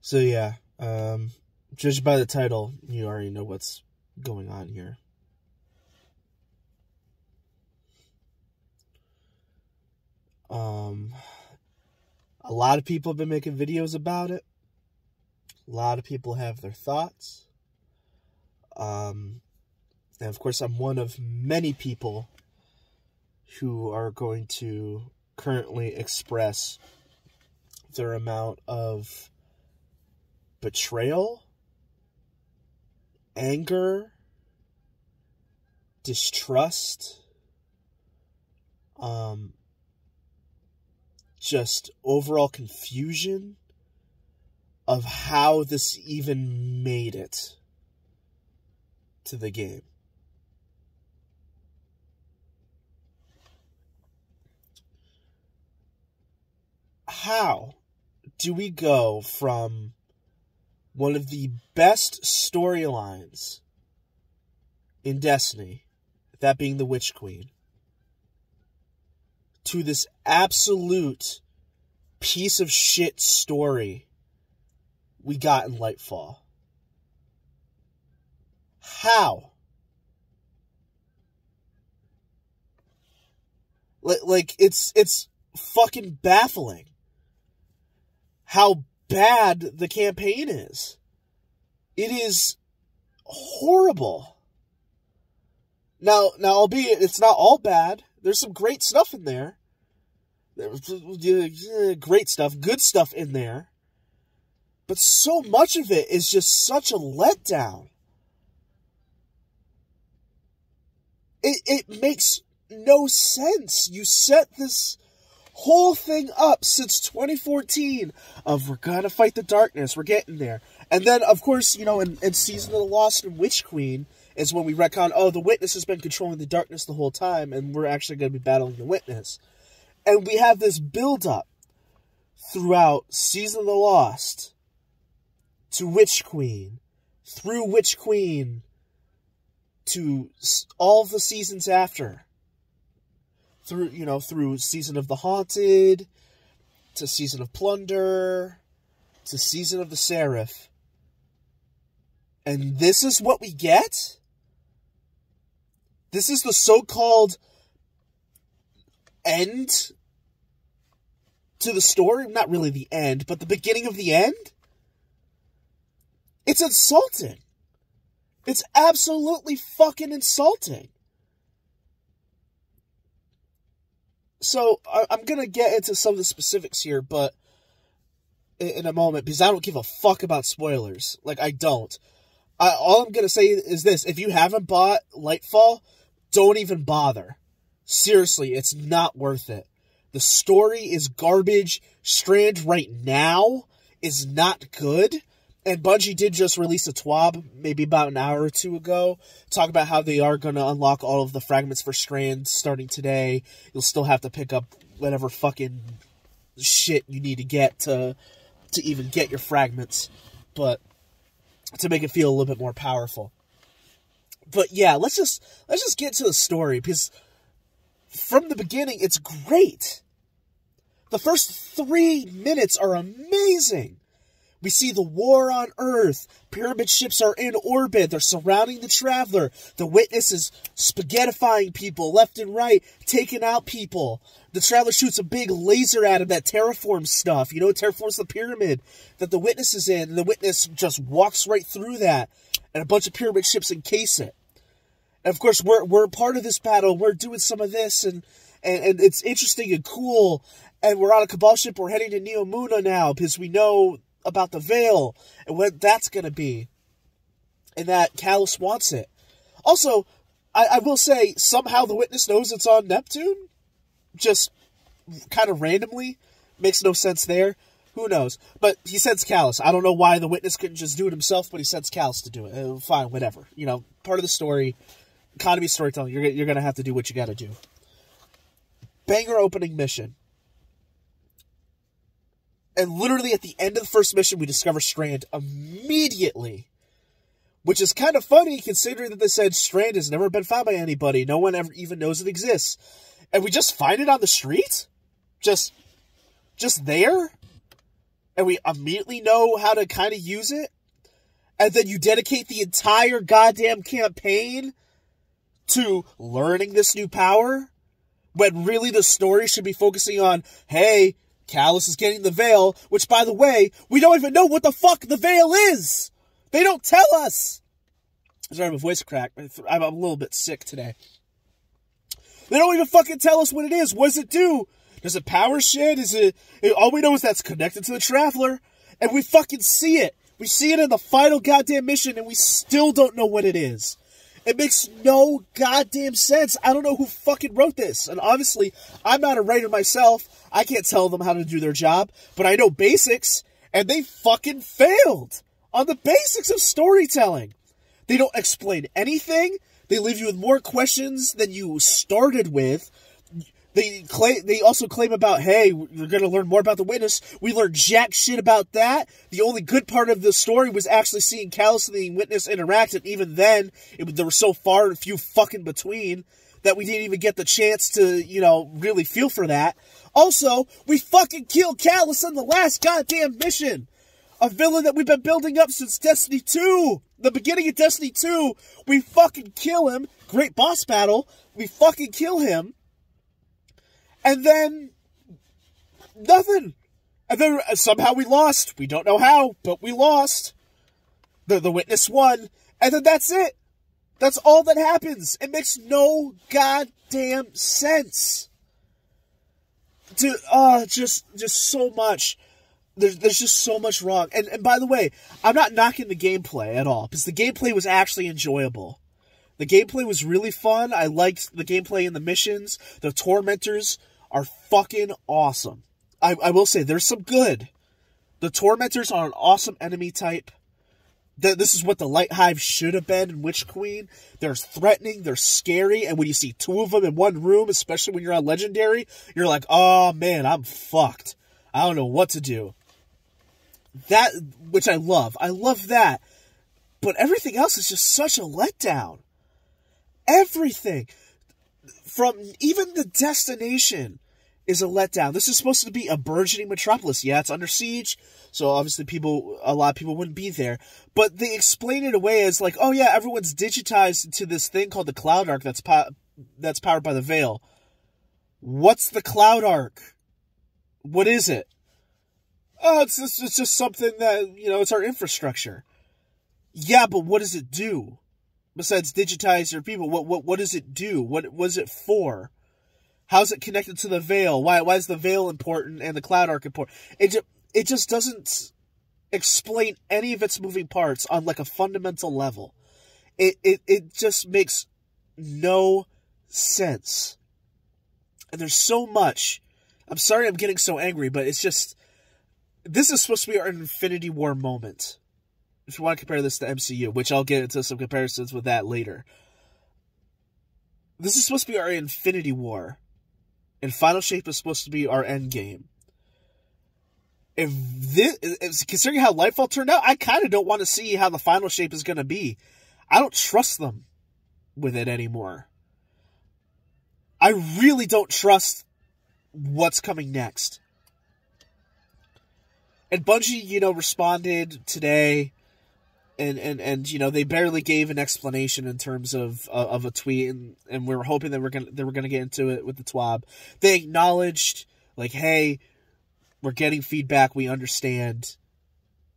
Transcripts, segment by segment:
So yeah, judged by the title, you already know what's going on here. A lot of people have been making videos about it. A lot of people have their thoughts. And of course, I'm one of many people who are going to currently express their amount of betrayal, anger, distrust, just overall confusion of how this even made it to the game. How do we go from one of the best storylines in Destiny, that being the Witch Queen, to this absolute piece of shit story we got in Lightfall? How? Like, it's fucking baffling how bad the campaign is. It is horrible. Now, albeit it's not all bad. There's some great stuff in there. Great stuff, good stuff in there. But so much of it is just such a letdown. It makes no sense. You set this whole thing up since 2014 of we're gonna fight the darkness, we're getting there. And then, of course, you know, in Season of the Lost and Witch Queen is when we retcon, oh, the Witness has been controlling the darkness the whole time, and we're actually going to be battling the Witness. And we have this build-up throughout Season of the Lost to Witch Queen, through Witch Queen to all the seasons after. Through Season of the Haunted, to Season of Plunder, to Season of the Seraph. And this is what we get? This is the so-called end to the story? Not really the end, but the beginning of the end? It's insulting. It's absolutely fucking insulting. So, I'm going to get into some of the specifics here, but in a moment, because I don't give a fuck about spoilers. Like, I don't. All I'm going to say is this. If you haven't bought Lightfall, don't even bother. Seriously, it's not worth it. The story is garbage. Strand right now is not good. And Bungie did just release a TWAB, maybe about an hour or two ago, talk about how they are going to unlock all of the fragments for Strand starting today. You'll still have to pick up whatever fucking shit you need to get to even get your fragments, but to make it feel a little bit more powerful. But yeah, let's just get to the story, because from the beginning, it's great. The first 3 minutes are amazing. We see the war on Earth. Pyramid ships are in orbit. They're surrounding the Traveler. The Witness is spaghettifying people left and right, taking out people. The Traveler shoots a big laser at him that terraforms stuff. You know, it terraforms the pyramid that the Witness is in. And the Witness just walks right through that. And a bunch of pyramid ships encase it. And of course, we're part of this battle. We're doing some of this. And it's interesting and cool. And we're on a Cabal ship. We're heading to Neo Muna now, because we know about the Veil and what that's going to be, and that Callus wants it. Also, I will say, somehow the Witness knows it's on Neptune, just kind of randomly. Makes no sense there. Who knows? But he sends Callus. I don't know why the Witness couldn't just do it himself, but he sends Callus to do it. Fine, whatever. You know, part of the story, economy of storytelling, you're going to have to do what you got to do. Banger opening mission. And literally at the end of the first mission, we discover Strand immediately. Which is kind of funny, considering that they said Strand has never been found by anybody. No one ever even knows it exists. And we just find it on the street? Just there? and we immediately know how to kind of use it, and then you dedicate the entire goddamn campaign to learning this new power, when really the story should be focusing on, hey, Callus is getting the veil, which, by the way, we don't even know what the fuck the veil is! They don't tell us! Sorry, my voice cracked. I'm a little bit sick today. They don't even fucking tell us what it is. What does it do? Does it power shit? All we know is that's connected to the Traveler, and we fucking see it. We see it in the final goddamn mission, and we still don't know what it is. It makes no goddamn sense. I don't know who fucking wrote this. And obviously, I'm not a writer myself. I can't tell them how to do their job. But I know basics, and they fucking failed on the basics of storytelling. They don't explain anything. They leave you with more questions than you started with. They also claim about, hey, you're going to learn more about the Witness. We learned jack shit about that. The only good part of the story was actually seeing Callus and the Witness interact, and even then, there were so far and few fucking between that we didn't even get the chance to, really feel for that. Also, we fucking killed Callus in the last goddamn mission. A villain that we've been building up since Destiny 2. The beginning of Destiny 2, we fucking kill him. Great boss battle. We fucking kill him. And then, nothing. And then somehow we lost. We don't know how, but we lost. The Witness won. And then that's it. That's all that happens. It makes no goddamn sense. Just so much. There's just so much wrong. And by the way, I'm not knocking the gameplay at all, because the gameplay was actually enjoyable. The gameplay was really fun. I liked the gameplay in the missions. The Tormentors are fucking awesome. I will say, there's some good. The Tormentors are an awesome enemy type. This is what the Light Hive should have been in Witch Queen. They're threatening, they're scary, and when you see two of them in one room, especially when you're on Legendary, you're like, oh man, I'm fucked. I don't know what to do. That, which I love. I love that. But everything else is just such a letdown. Everything. From even the destination is a letdown. This is supposed to be a burgeoning metropolis. Yeah, it's under siege, so obviously a lot of people wouldn't be there. But they explain it away as like, oh yeah, everyone's digitized into this thing called the Cloud Arc that's powered by the Veil. What's the Cloud Arc? What is it? Oh, it's just something that, it's our infrastructure. Yeah, but what does it do? Besides digitize your people, what does it do? What was it for? How's it connected to the Veil? Why is the Veil important and the Cloud Arc important? It just doesn't explain any of its moving parts on like a fundamental level. It just makes no sense. And there's so much. I'm sorry I'm getting so angry, but it's just, this is supposed to be our Infinity War moment. If you want to compare this to MCU, which I'll get into some comparisons with that later. This is supposed to be our Infinity War. And Final Shape is supposed to be our endgame. Considering how Lightfall turned out, I kind of don't want to see how the Final Shape is going to be. I don't trust them with it anymore. I really don't trust what's coming next. And Bungie, responded today, and they barely gave an explanation in terms of a tweet, and we were hoping that they were gonna get into it with the TWAB. They acknowledged, like, hey, we're getting feedback, we understand.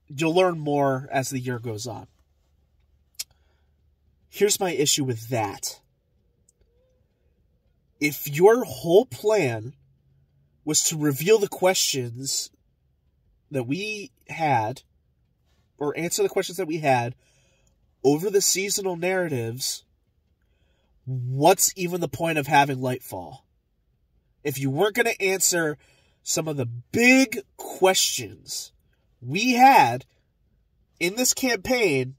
You'll learn more as the year goes on. Here's my issue with that. If your whole plan was to reveal the questions that we had, or answer the questions that we had over the seasonal narratives, what's even the point of having Lightfall? If you weren't going to answer some of the big questions we had in this campaign,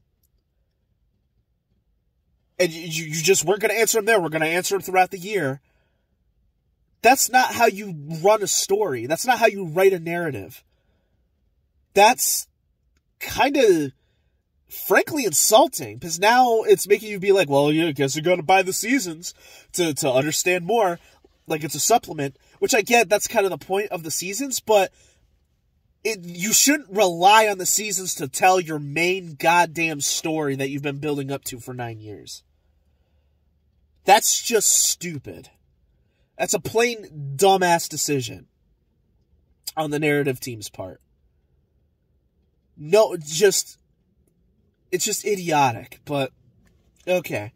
and you just weren't going to answer them there, we're going to answer them throughout the year, that's not how you run a story. That's not how you write a narrative. That's kind of, frankly, insulting, because now it's making you be like, well, yeah, I guess you're going to buy the seasons to understand more, like it's a supplement, which I get, that's kind of the point of the seasons, but you shouldn't rely on the seasons to tell your main goddamn story that you've been building up to for 9 years. That's just stupid. That's a plain dumbass decision on the narrative team's part. No, it's just idiotic, but okay.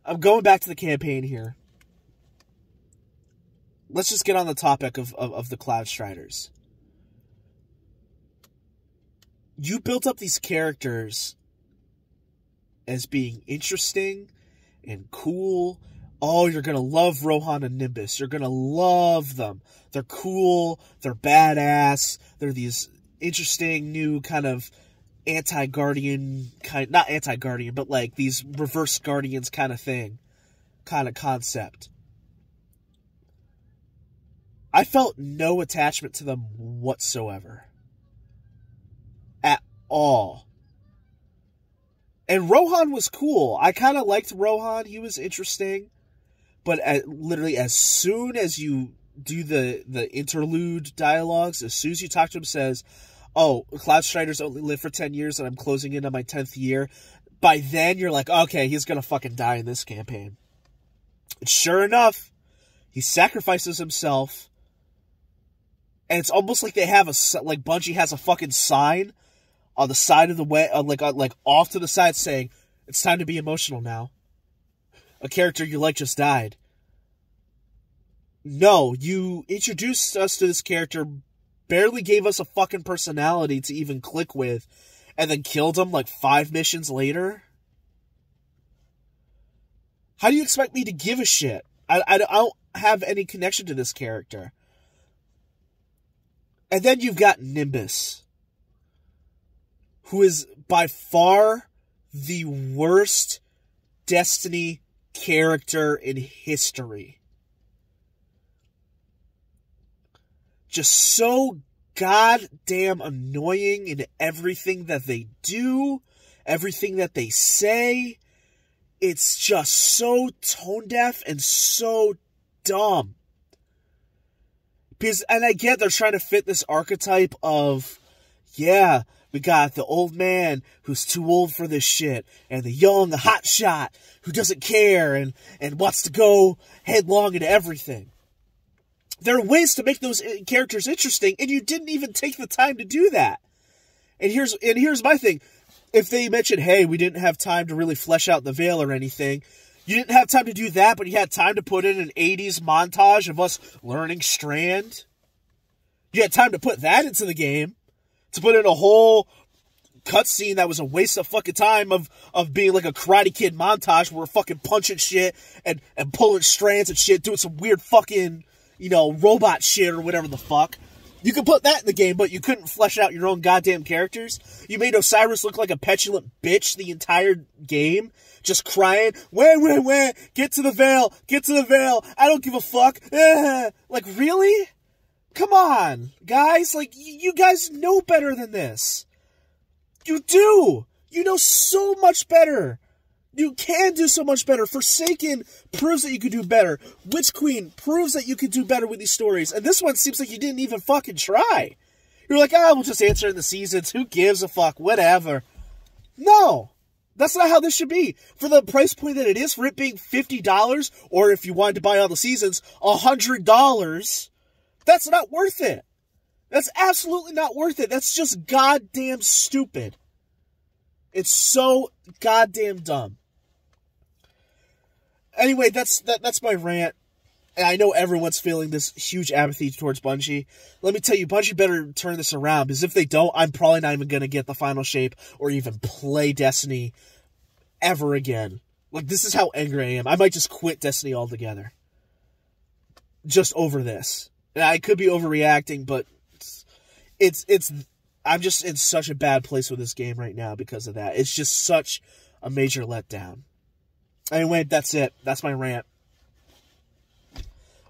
I'm going back to the campaign here. Let's just get on the topic of the Cloud Striders. You built up these characters as being interesting and cool. Oh, you're going to love Rohan and Nimbus. You're going to love them. They're cool. They're badass. They're these interesting new kind of anti-Guardian kind, not anti-Guardian, but like these reverse Guardians kind of thing, kind of concept. I felt no attachment to them whatsoever. At all. And Rohan was cool. I kind of liked Rohan. He was interesting. But literally as soon as you do the interlude dialogues, as soon as you talk to him, says, oh, Cloud Striders only live for 10 years and I'm closing in on my 10th year. By then, you're like, okay, he's going to fucking die in this campaign. And sure enough, he sacrifices himself. And it's almost like they have like Bungie has a fucking sign on the side of the way, like off to the side saying, it's time to be emotional now. A character you like just died. No, you introduced us to this character, barely gave us a fucking personality to even click with, and then killed him like 5 missions later? How do you expect me to give a shit? I don't have any connection to this character. And then you've got Nimbus, who is by far the worst Destiny character in history. Just so goddamn annoying in everything that they do, everything that they say. It's just so tone deaf and so dumb. Because, and I get they're trying to fit this archetype of, yeah, we got the old man who's too old for this shit, and the young, the hot shot who doesn't care and wants to go headlong into everything. There are ways to make those characters interesting, and you didn't even take the time to do that. And here's my thing. If they mention, hey, we didn't have time to really flesh out the veil or anything, you didn't have time to do that, but you had time to put in an 80s montage of us learning Strand. You had time to put that into the game. To put in a whole cutscene that was a waste of fucking time of being like a Karate Kid montage where we're fucking punching shit and pulling strands and shit, doing some weird fucking, robot shit or whatever the fuck. You could put that in the game, but you couldn't flesh out your own goddamn characters. You made Osiris look like a petulant bitch the entire game, just crying, wah, get to the veil, I don't give a fuck. Like, really? Come on, guys, like, you guys know better than this. You do! You know so much better. You can do so much better. Forsaken proves that you can do better. Witch Queen proves that you can do better with these stories. And this one seems like you didn't even fucking try. You're like, we'll just answer in the seasons. Who gives a fuck? Whatever. No. That's not how this should be. For the price point that it is, for it being $50, or if you wanted to buy all the seasons, $100, that's not worth it. That's absolutely not worth it. That's just goddamn stupid. It's so goddamn dumb. Anyway, that's my rant. And I know everyone's feeling this huge apathy towards Bungie. Let me tell you, Bungie better turn this around, because if they don't, I'm probably not even going to get the final shape or even play Destiny ever again. Like, this is how angry I am. I might just quit Destiny altogether. Just over this. And I could be overreacting, but I'm just in such a bad place with this game right now because of that. It's just such a major letdown. Anyway, that's it. That's my rant.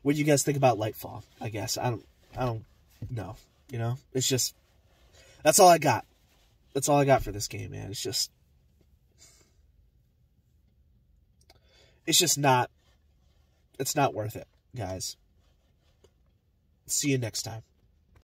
What do you guys think about Lightfall? I guess I don't know. It's just, that's all I got. That's all I got for this game, man. It's just not. It's not worth it, guys. See you next time.